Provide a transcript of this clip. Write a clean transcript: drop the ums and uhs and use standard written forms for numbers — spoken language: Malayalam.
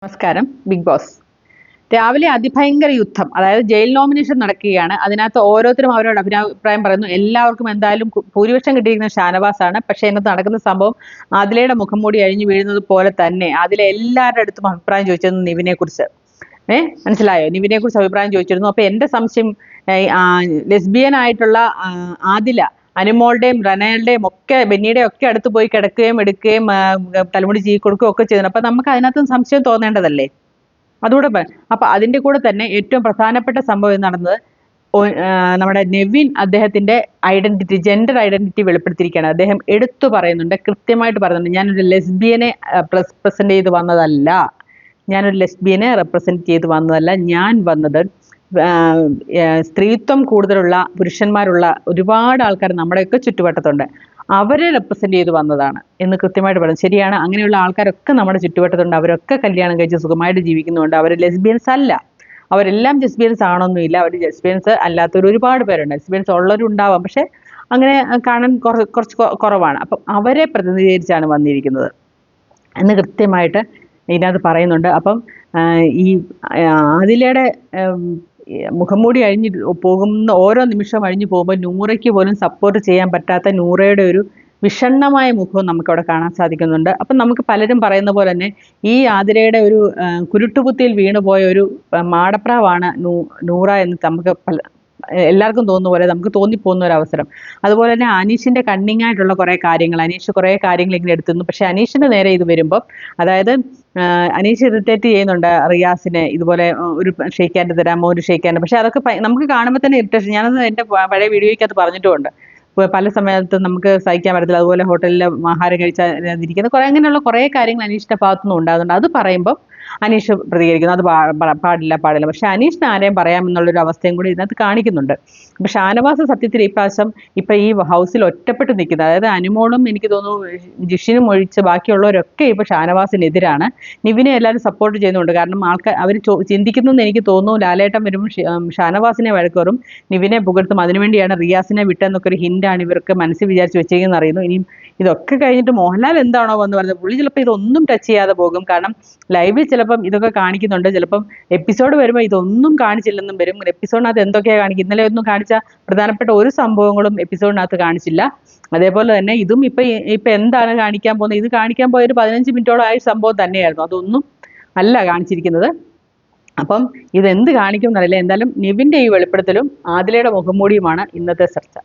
നമസ്കാരം. ബിഗ് ബോസ് രാവിലെ അതിഭയങ്കര യുദ്ധം, അതായത് ജയിൽ നോമിനേഷൻ നടക്കുകയാണ്. അതിനകത്ത് ഓരോരുത്തരും അവരോട് അഭിപ്രായം പറയുന്നു. എല്ലാവർക്കും എന്തായാലും ഭൂരിപക്ഷം കിട്ടിയിരിക്കുന്ന ഷാനവാസാണ്. പക്ഷേ ഇതിനകത്ത് നടക്കുന്ന സംഭവം ആദിലയുടെ മുഖം മൂടി അഴിഞ്ഞു വീഴുന്നത് പോലെ തന്നെ അതിലെ എല്ലാവരുടെ അടുത്തും അഭിപ്രായം ചോദിച്ചിരുന്നു നിവിനെ കുറിച്ച്. മനസ്സിലായോ? നിവിനെ കുറിച്ച് അഭിപ്രായം ചോദിച്ചിരുന്നു. അപ്പൊ എന്റെ സംശയം, ലെസ്ബിയൻ ആയിട്ടുള്ള ആദില അനുമോളുടെയും റനയുടെയും ഒക്കെ ബെന്നിയുടെയും ഒക്കെ അടുത്ത് പോയി കിടക്കുകയും എടുക്കുകയും തലമുടി ചീ കൊടുക്കുകയും ഒക്കെ ചെയ്യുന്നു. അപ്പൊ നമുക്ക് അതിനകത്ത് സംശയം തോന്നേണ്ടതല്ലേ? അതുകൂടെ അപ്പൊ അതിന്റെ കൂടെ തന്നെ ഏറ്റവും പ്രധാനപ്പെട്ട സംഭവം നടന്നത്, നമ്മുടെ നെവിൻ അദ്ദേഹത്തിന്റെ ഐഡന്റിറ്റി, ജെൻഡർ ഐഡന്റിറ്റി വെളിപ്പെടുത്തിയിരിക്കുകയാണ്. അദ്ദേഹം എടുത്തു പറയുന്നുണ്ട്, കൃത്യമായിട്ട് പറയുന്നുണ്ട്, ഞാനൊരു ലെസ്ബിയനെ റെപ്രസെന്റ് ചെയ്ത് വന്നതല്ല, ഞാൻ വന്നത് സ്ത്രീത്വം കൂടുതലുള്ള പുരുഷന്മാരുള്ള ഒരുപാട് ആൾക്കാർ നമ്മുടെയൊക്കെ ചുറ്റുവട്ടത്തുണ്ട്, അവരെ റെപ്രസെന്റ് ചെയ്ത് വന്നതാണ് എന്ന് കൃത്യമായിട്ട് പറഞ്ഞു. ശരിയാണ്, അങ്ങനെയുള്ള ആൾക്കാരൊക്കെ നമ്മുടെ ചുറ്റുവട്ടത്തുണ്ട്. അവരൊക്കെ കല്യാണം കഴിച്ച് സുഖമായിട്ട് ജീവിക്കുന്നുണ്ട്. അവർ ലെസ്ബിയൻസ് അല്ല, അവരെല്ലാം ലെസ്ബിയൻസ് ആണൊന്നുമില്ല. അവർ ലെസ്ബിയൻസ് അല്ലാത്തവർ ഒരുപാട് പേരുണ്ട്. ലെസ്ബിയൻസ് ഉള്ളവരുണ്ടാവാം, പക്ഷെ അങ്ങനെ കാണാൻ കുറച്ച് കുറവാണ്. അപ്പം അവരെ പ്രതിനിധീകരിച്ചാണ് വന്നിരിക്കുന്നത് എന്ന് കൃത്യമായിട്ട് ഇതിനകത്ത് പറയുന്നുണ്ട്. അപ്പം ഈ ആദിലയുടെ മുഖംമൂടി അഴിഞ്ഞ് പോകുന്ന ഓരോ നിമിഷം അഴിഞ്ഞു പോകുമ്പോൾ നൂറയ്ക്ക് പോലും സപ്പോർട്ട് ചെയ്യാൻ പറ്റാത്ത നൂറയുടെ ഒരു വിഷണ്ണമായ മുഖവും നമുക്കവിടെ കാണാൻ സാധിക്കുന്നുണ്ട്. അപ്പം നമുക്ക് പലരും പറയുന്ന പോലെ തന്നെ ഈ ആതിരയുടെ ഒരു കുരുട്ടുകുത്തിയിൽ വീണുപോയ ഒരു മാടപ്രാവാണ് നൂറ എന്ന് നമുക്ക് എല്ലാവർക്കും തോന്നുന്ന പോലെ നമുക്ക് തോന്നിപ്പോകുന്ന ഒരു അവസരം. അതുപോലെ തന്നെ അനീഷിന്റെ കണ്ണിങ് ആയിട്ടുള്ള കുറേ കാര്യങ്ങൾ, അനീഷ് കുറേ കാര്യങ്ങൾ ഇങ്ങനെ എടുത്തിരുന്നു. പക്ഷെ അനീഷിന്റെ നേരെ ഇത് വരുമ്പോൾ, അതായത് അനീഷ് ഇറിറ്റേറ്റ് ചെയ്യുന്നുണ്ട് റിയാസിനെ, ഇതുപോലെ ഒരു ഷെയ്ക്ക് ഹാൻഡ് തരാമോ, ഒരു ഷെയ്ക്ക് ഹാൻഡ്. പക്ഷെ അതൊക്കെ നമുക്ക് കാണുമ്പോൾ തന്നെ ഇറിറ്റേഷൻ. ഞാനത് എൻ്റെ പഴയ വീഡിയോയ്ക്കകത്ത് പറഞ്ഞിട്ടുമുണ്ട്. പല സമയത്തും നമുക്ക് സഹിക്കാൻ പറ്റത്തില്ല. അതുപോലെ ഹോട്ടലിൽ ആഹാരം കഴിച്ചാതിരിക്കുന്ന അങ്ങനെയുള്ള കുറേ കാര്യങ്ങൾ അനീഷിന്റെ ഭാഗത്തുനിന്ന് ഉണ്ടാകുന്നുണ്ട്. അത് പറയുമ്പോൾ അനീഷ് പ്രതികരിക്കുന്നു, അത് പാടില്ല. പക്ഷെ അനീഷിന് ആരെയും പറയാമെന്നുള്ളൊരു അവസ്ഥയും കൂടി ഇതിനകത്ത് കാണിക്കുന്നുണ്ട്. അപ്പൊ ഷാനവാസ് സത്യത്തിൽ ഇപ്രാവശ്യം ഈ ഹൗസിൽ ഒറ്റപ്പെട്ട് നിൽക്കുന്നത്, അതായത് അനുമോളും എനിക്ക് തോന്നുന്നു ജിഷിനും ഒഴിച്ച് ബാക്കിയുള്ളവരൊക്കെ ഇപ്പൊ ഷാനവാസിനെതിരാണ്. നിവിനെ എല്ലാവരും സപ്പോർട്ട് ചെയ്യുന്നുണ്ട്. കാരണം ആൾക്കാർ അവർ ചിന്തിക്കുന്നതെന്ന് എനിക്ക് തോന്നുന്നു, ലാലേട്ടൻ വരുമ്പോൾ ഷാനവാസിനെ വഴക്കറും നിവിനെ പുകഴ്ത്തും. അതിനുവേണ്ടിയാണ് റിയാസിനെ വിട്ടെന്നൊക്കെ ഒരു ഹിന്റാണ് ഇവർക്ക് മനസ്സിൽ വിചാരിച്ച് വെച്ചേക്കെന്ന് അറിയുന്നു. ഇനിയും ഇതൊക്കെ കഴിഞ്ഞിട്ട് മോഹൻലാൽ എന്താണോ വന്ന് പറഞ്ഞത്, പുള്ളി ചിലപ്പോൾ ഇതൊന്നും ടച്ച് ചെയ്യാതെ പോകും. കാരണം ലൈവിൽ ചിലപ്പം ഇതൊക്കെ കാണിക്കുന്നുണ്ട്, ചിലപ്പം എപ്പിസോഡ് വരുമ്പോൾ ഇതൊന്നും കാണിച്ചില്ലെന്നും വരും. എപ്പിസോഡിനകത്ത് എന്തൊക്കെയാണ് കാണിക്കും, ഇന്നലെ ഒന്നും കാണിച്ച പ്രധാനപ്പെട്ട ഒരു സംഭവങ്ങളും എപ്പിസോഡിനകത്ത് കാണിച്ചില്ല. അതേപോലെ തന്നെ ഇതും ഇപ്പൊ എന്താണ് കാണിക്കാൻ പോകുന്നത്, ഇത് കാണിക്കാൻ പോയ ഒരു 15 മിനിറ്റോളം ആയ സംഭവം തന്നെയായിരുന്നു, അതൊന്നും അല്ല കാണിച്ചിരിക്കുന്നത്. അപ്പം ഇതെന്ത് കാണിക്കും എന്നറിയില്ല. എന്തായാലും നിവിന്റെ ഈ വെളിപ്പെടുത്തലും ആദിലയുടെ മുഖംമൂടിയുമാണ് ഇന്നത്തെ ചർച്ച.